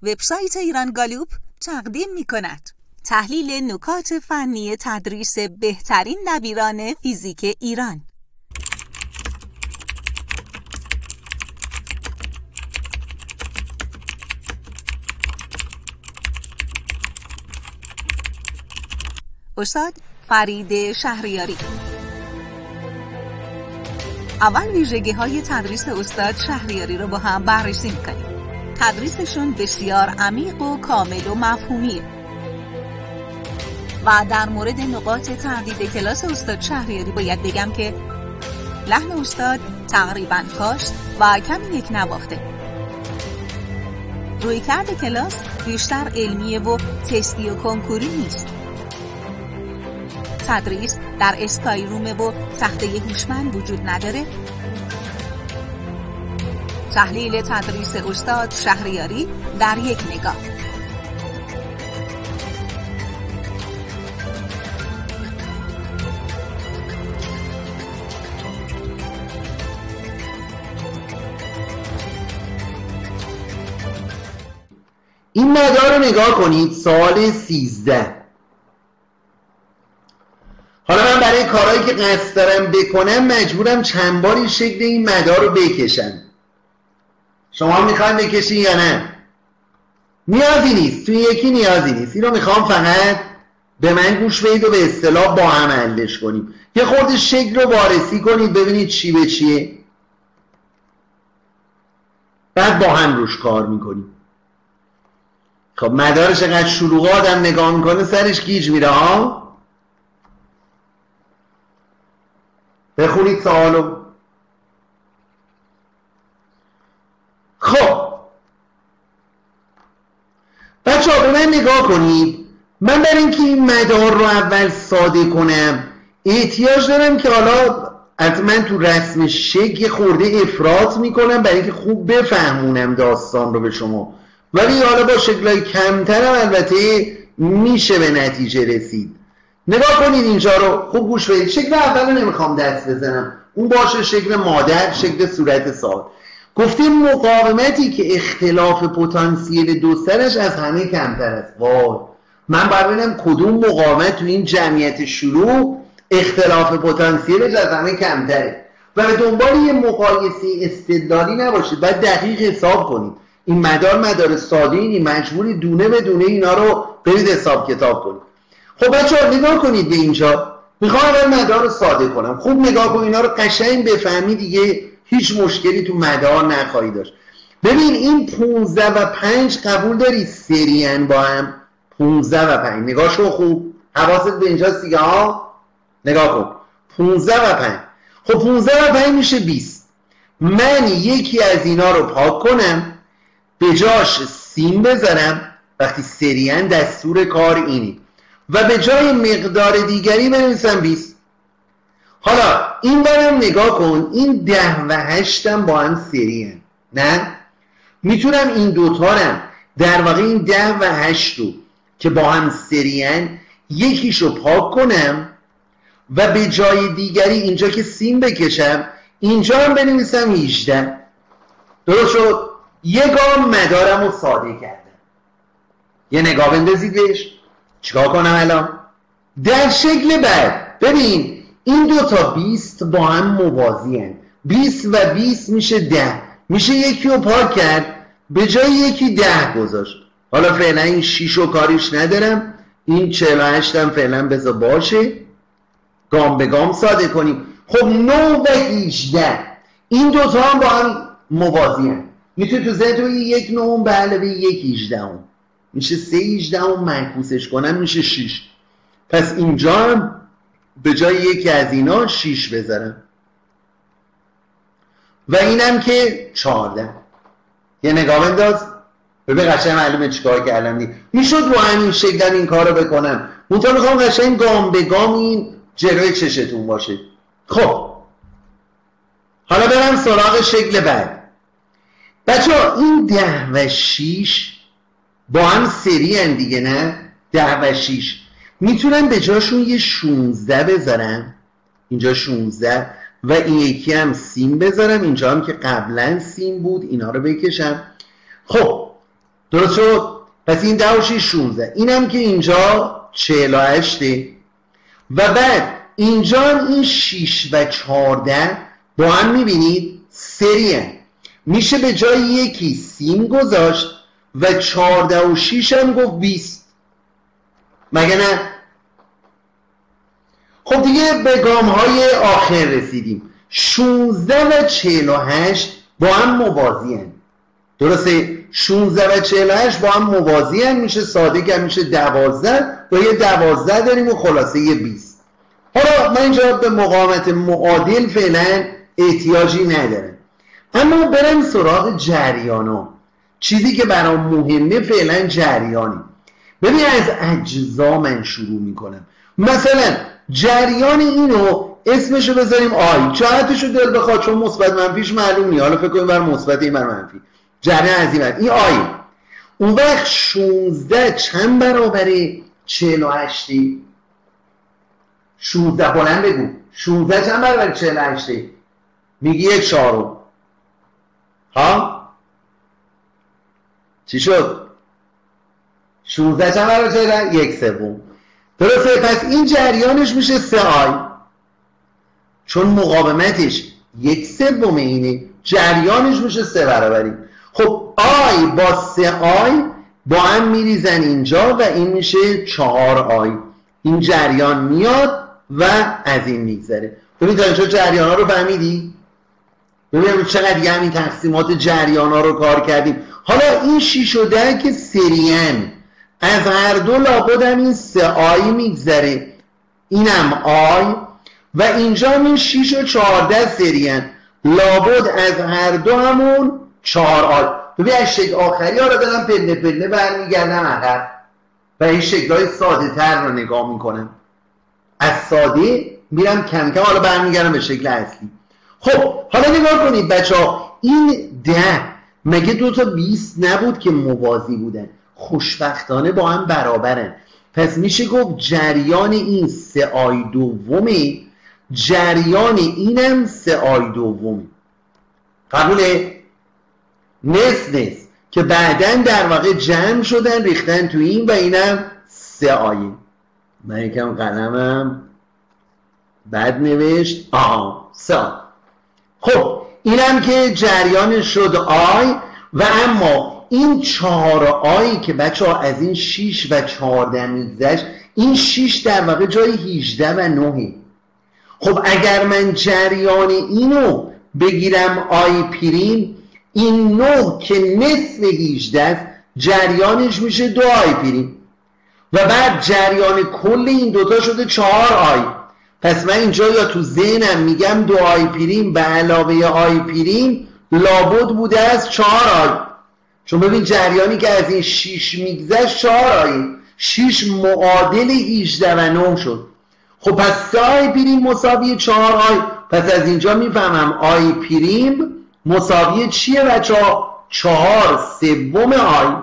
وبسایت ایران گالوپ تقدیم می‌کند. تحلیل نکات فنی تدریس بهترین دبیران فیزیک ایران. استاد فرید شهریاری. اول ویژگی‌های تدریس استاد شهریاری رو با هم بررسی می‌کنیم. تدریسشون بسیار عمیق و کامل و مفهومیه. و در مورد نقاط تهدید کلاس استاد شهریاری باید بگم که لحن استاد تقریباً کاشت و کمی یک نواخته. رویکرد کلاس بیشتر علمیه و تستی و کنکوری نیست. تدریس در اسکای رومه و تخته هوشمند وجود نداره. تحلیل تدریس استاد شهریاری در یک نگاه. این مدار رو نگاه کنید، سوال 13. حالا من برای کارهایی که قصد دارم بکنم مجبورم چند باری شکل این مدار رو بکشم. شما میخواین بکشین یا نه؟ نیازی نیست، توی یکی نیازی نیست. این رو میخوام فقط به من گوش بدید و به اصطلاح با هم حلش کنیم. یه خورده شکل رو وارسی کنید ببینید چی به چیه، بعد با هم روش کار میکنیم. خب مدارش انقدر شلوغ آدم نگاه میکنه سرش گیج میره ها. بخونید سوالو. خب بچه ها به من نگاه کنید. من برای اینکه این مدار رو اول ساده کنم احتیاج دارم که حالا از من تو رسم شکل خورده افراط میکنم برای اینکه خوب بفهمونم داستان رو به شما، ولی حالا با شکلهای کمتر هم البته میشه به نتیجه رسید. نگاه کنید اینجا رو خوب گوش بدید. شکل اول رو نمیخوام دست بزنم، اون باشه شکل مادر، شکل صورت سال. گفتیم مقاومتی که اختلاف پتانسیل دو سرش از همه کمتر است. وای من باید ببینم کدوم مقاومت تو این جمعیت شروع اختلاف پتانسیلش از همه کمتره و به دنبال یه مقایسه استدلالی نباشید، باید دقیق حساب کنید. این مدار ساده اینی، مجبوری دونه به دونه اینا رو برید حساب کتاب کنید. خب بچه‌ها نگاه کنید به اینجا. میخوام اول مدار رو ساده کنم. خوب نگاه کنید اینا رو قشنگ بفهمی دیگه هیچ مشکلی تو مدار نخواهی داشت. ببین این 15 و 5 قبول داری سریعن با هم؟ 15 و 5 نگاه شو خوب، حواست به اینجاست دیگه ها. نگاه کن 15 و 5. خب 15 و 5 میشه 20. من یکی از اینا رو پاک کنم به جاش سین بذارم وقتی سریعن دستور کار اینی و به جای مقدار دیگری بنویسم 20. حالا این برم نگاه کن، این 10 و 8 هم با هم سریعن. نه میتونم این دوتارم در واقع این 10 و 8 رو که با هم سریعن یکیشو پاک کنم و به جای دیگری اینجا که سین بکشم اینجا هم بنویسم 18. درست شد؟ یه گام مدارم رو ساده کردم. یه نگاه بندازید بهش. چیکار کنم الان؟ در شکل بعد ببین این دوتا 20 با هم موازی هن. 20 و 20 میشه 10. میشه یکی رو پاک کرد به جای یکی 10 گذاشت. حالا فعلا این 6 رو کاریش ندارم، این 48 هم فعلا بذار باشه، گام به گام ساده کنیم. خب 9 و 18 این دوتا هم با هم موازی هن. میتونی تو ذهن یک 9 به علاوه یک 18 میشه 3 18 معکوسش کنم میشه 6. پس اینجا هم به جای یکی از اینا 6 بذارم و اینم که 14. یه نگاه بنداز ببین قشنگ معلومه چیکار کردم دیگه. میشد با همین شکل این کارو بکنم، منتها میخوام قشنگ گام به گام این جلوی چشتون باشه. خب حالا برم سراغ شکل بعد. بچه‌ها این 10 و 6 با هم سری هن دیگه، نه؟ 10 و 6 میتونم به جاشون یه 16 بذارم، اینجا 16 و این یکی هم سین بذارم، اینجا هم که قبلا سین بود اینا رو بکشم. خب درست شد؟ پس این 10 و 6 16. اینم که اینجا 48 و بعد اینجا این 6 و 14 با هم میبینید سری هست. میشه به جای یکی سیم گذاشت و 14 و 6 هم گفت 20. مگه نه؟ خب دیگه به گام های آخر رسیدیم. 16 و 48 با هم موازی هست. درسته؟ 16 و 48 با هم موازی هست. میشه ساده که میشه 12 و یه 12 داریم و خلاصه یه 20. حالا من اینجا به مقاومت معادل فعلا احتیاجی ندارم، اما برم سراغ جریانا. چیزی که برام مهمه فعلا جریانی. ببین از اجزا من شروع میکنم. مثلا جریان اینو اسمشو بذاریم آی، جهتشو دل بخواد چون مثبت منفیش معلوم نیست، حالا فکر کنیم بر مثبت این بر منفی، جریان از این آی. اون وقت 16 چند برابره 48؟ 16 بلند بگو، 16 چند برابره 48؟ میگی 1/4. ها؟ چی شد؟ 16 چند برابره 1/3. درسته؟ پس این جریانش میشه 3 آی، چون مقاومتش 1/3 اینه، جریانش میشه 3 برابری. خب آی با 3 آی با هم میریزن اینجا و این میشه 4 آی. این جریان میاد و از این میگذره. ببین تا اینجا جریان ها رو فهمیدی؟ ببینیم چقدر دیگه همین تقسیمات جریان ها رو کار کردیم. حالا این 6 و 10 که سریان از هر دو لابد هم این 3 آی میگذره، اینم آی، و اینجا این 6 و 14 سریان لابد از هر دو همون 4 آی. ببین از شکل آخری ها رو دارم پله پله برمیگردم عقب و این شکل‌های ساده تر رو نگاه میکنم. از ساده میرم کم کم حالا برمیگردم به شکل اصلی. خب حالا نگاه کنید بچه ها، این 10 مگه 2 تا 20 نبود که موازی بودن؟ خوشبختانه با هم برابرن. پس میشه گفت جریان این 3 آی دومه، جریان اینم 3 آی دومه. قبوله؟ نصف که بعدن در واقع جمع شدن ریختن تو این و اینم 3 آی. من یکم قلمم بد نوشت. 3 آی. خب اینم که جریان شد آی، و اما این 4 آی که بچه ها از این 6 و 14 میگذشت، این 6 در واقع جای 18 و 9. خب اگر من جریان اینو بگیرم آی پریم، این 9 که نصف 18 است جریانش میشه 2 آی پریم و بعد جریان کل این دوتا شده 4 آی. پس من اینجا یا تو ذهنم میگم 2 آی پریم به علاوه آی پریم لابد بوده از 4 آی، چون ببین جریانی که از این 6 میگذشت 4 آی، 6 معادل 18 و 9 شد. خب پس 3 آی پریم مساوی 4 آی، پس از اینجا میفهمم آی پریم مساوی چیه بچه ها؟ 4/3 آی.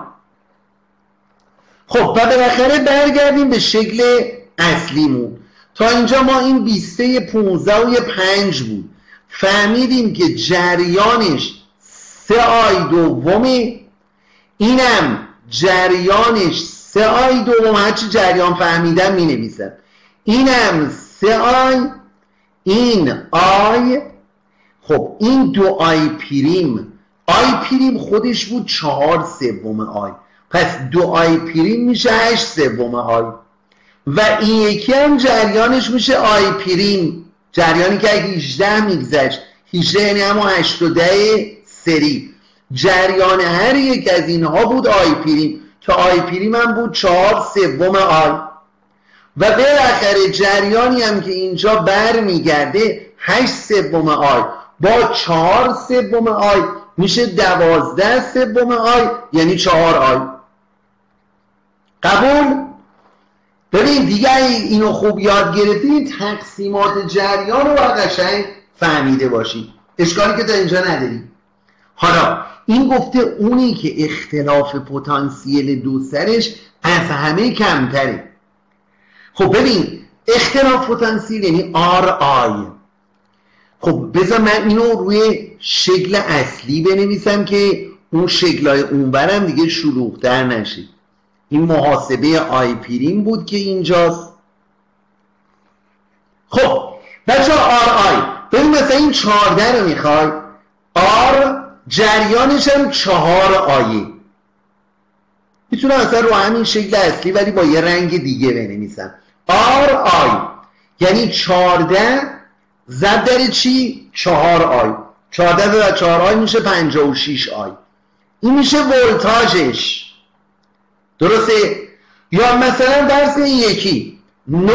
خب و بالاخره برگردیم به شکل اصلیمون. تا اینجا ما این 20 15 و 5 بود، فهمیدیم که جریانش 3 آی دومه، اینم جریانش 3 آی دوم، هرچی جریان فهمیدم می نویسم، اینم 3 آی، این آی. خب این 2 آی پریم، آی پریم خودش بود 4/3 آی، پس 2 آی پریم میشه 8/3 آی، و این یکی هم جریانش میشه آی پریم، جریانی که 18 میگذشت، 18 یعنی همون 8 و 10 سری، جریان هر یک از اینها بود آی پریم که آی پریم هم بود 4/3 آی، و بالاخره جریانی هم که اینجا بر میگرده 8/3 آی با 4/3 آی میشه 12/3 آی، یعنی 4 آی. قبول؟ ببین دیگه اینو خوب یاد گرفتید، تقسیمات جریان رو قشنگ فهمیده باشید، اشکالی که تا اینجا نداری. حالا این گفته اونی که اختلاف پتانسیل دو سرش از همه کمتره. خب ببین اختلاف پتانسیل یعنی آر آی. خب بذار من اینو روی شکل اصلی بنویسم که اون شکلای اونورم دیگه شلوغ‌تر نشه. این محاسبه آی پریم بود که اینجاست. خب بچه آر آی ببین مثلا این 14 رو میخوای، آر جریانش هم 4 آیه، میتونم مثلا رو همین شکل اصلی ولی با یه رنگ دیگه بنویسم. آر آی یعنی 14 ضرب در چی؟ 4 آی. 14 ضرب 4 آی میشه 56 آی. این میشه ولتاژش. درسته؟ یا مثلا درس این یکی 9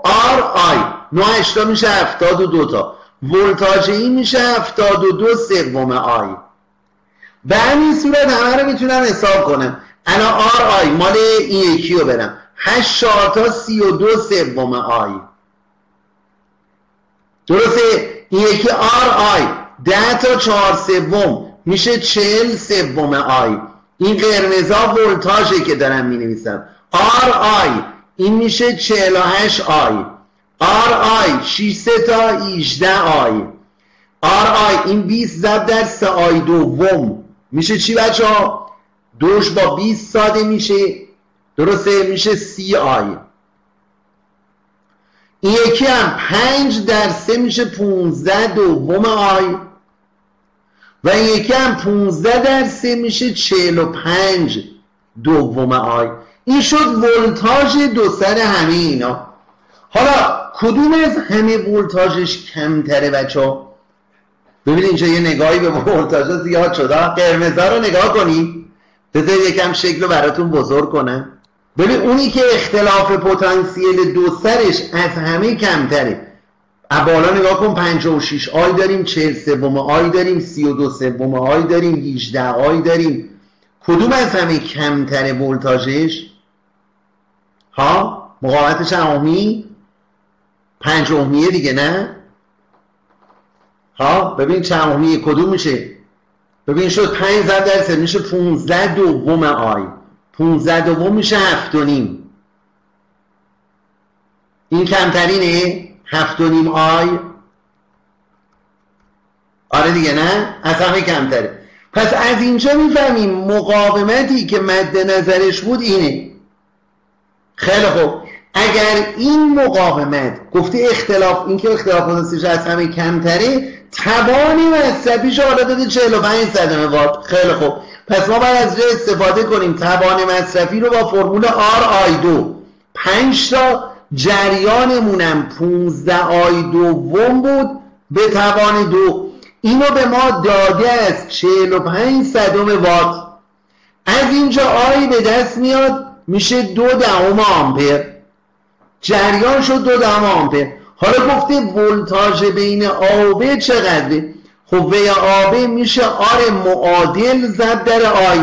آر آی 9 8 میشه 72 تا، ولتاژ این میشه 72 سوم آی. به همین صورت همه رو میتونم حساب کنم. الان آر آی مال این یکی رو برم 8 4 تا 32 سوم آی. درسته؟ این یکی آر آی 10 تا 4 سوم میشه 40 سوم آی. این قرمزا ولتاژه که دارم می نویسم. آر آی این میشه 48 آی. آر آی 6 تا 18 آی. آر آی این 20 ضرب در 3 آی دوم میشه چی بچه ها؟ دوش با 20 ساده میشه. درسته؟ میشه 30 آی. این یکی هم 5 در 3 میشه 15 دوم آی و این یکی هم 15 در 3 میشه 45 دوم آی. این شد ولتاژ دو سر همه اینا. حالا کدوم از همه ولتاژش کمتره بچه ها؟ ببینید اینجا یه نگاهی به ولتاژ زیاد شده. قرمزا رو نگاه کنید. بذارید یکم شکل رو براتون بزرگ کنم. ببین اونی که اختلاف پتانسیل دو سرش از همه کمتره. بالا نگاه کن 56 آی داریم، 40 سوم آی داریم، 32 سوم آی داریم، 18 آی داریم. کدوم از همه کمتره ولتاژش؟ ها؟ مقاومت چند اومی؟ 5 اومیه دیگه نه؟ ها؟ ببین چند اومیه کدوم میشه؟ ببین شد 5 ضرب در 3 میشه 15 دوم آی. 15 دوم میشه 7 و نیم. این کمترینه؟ 7 و نیم آی. آره دیگه نه؟ از همه کمتره. پس از اینجا میفهمیم مقاومتی که مد نظرش بود اینه. خیلی خوب، اگر این مقاومت گفته اختلاف، این که اختلاف پتانسیلش از همه کمتره، توان مصرفیش حالا داده 45 صدم وات. خیلی خوب، پس ما باید از جای استفاده کنیم توان مصرفی رو با فرمول آر آی 2. 5 تا جریانمونم 15 آی دوم بود به توان 2. اینو به ما داده از 45 صدم وات. از اینجا آی به دست میاد میشه 2 دهم آمپر. جریان شد 2 دهم آمپر. حالا گفته ولتاژ بین آ و ب چقدره؟ خب و آ ب میشه آر معادل ضرب در آی.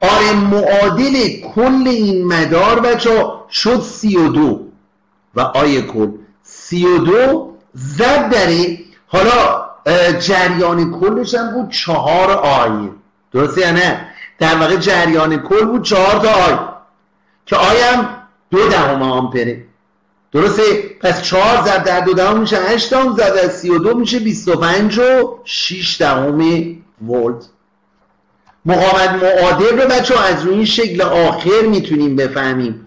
آر معادل کل این مدار بچه شد 32 و آی کل 32 ضرب داره. حالا جریان کلش هم بود 4 آی. درسته یا نه؟ در واقع جریان کل بود 4 تا آی که آی هم 2 دهم آمپره. درسته؟ پس 4 ضرب در 2 دهم میشه 8 دهم، ضرب در 32 میشه 25 و 6 دهم ولت. مقاومت معادل رو بچه از روی این شکل آخر میتونیم بفهمیم.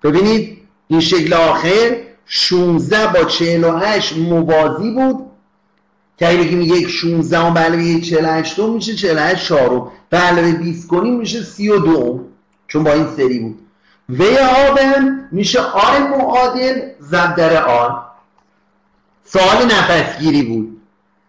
ببینید این شکل آخر 16 با 48 موازی بود که اگه بگیم یک 16 به علاوه یک 48 میشه 48 چهارم، به علاوه 20 کنیم میشه 32 چون با این سری بود. و آب هم میشه آر معادل ضرب در آر. سوال نفسگیری بود.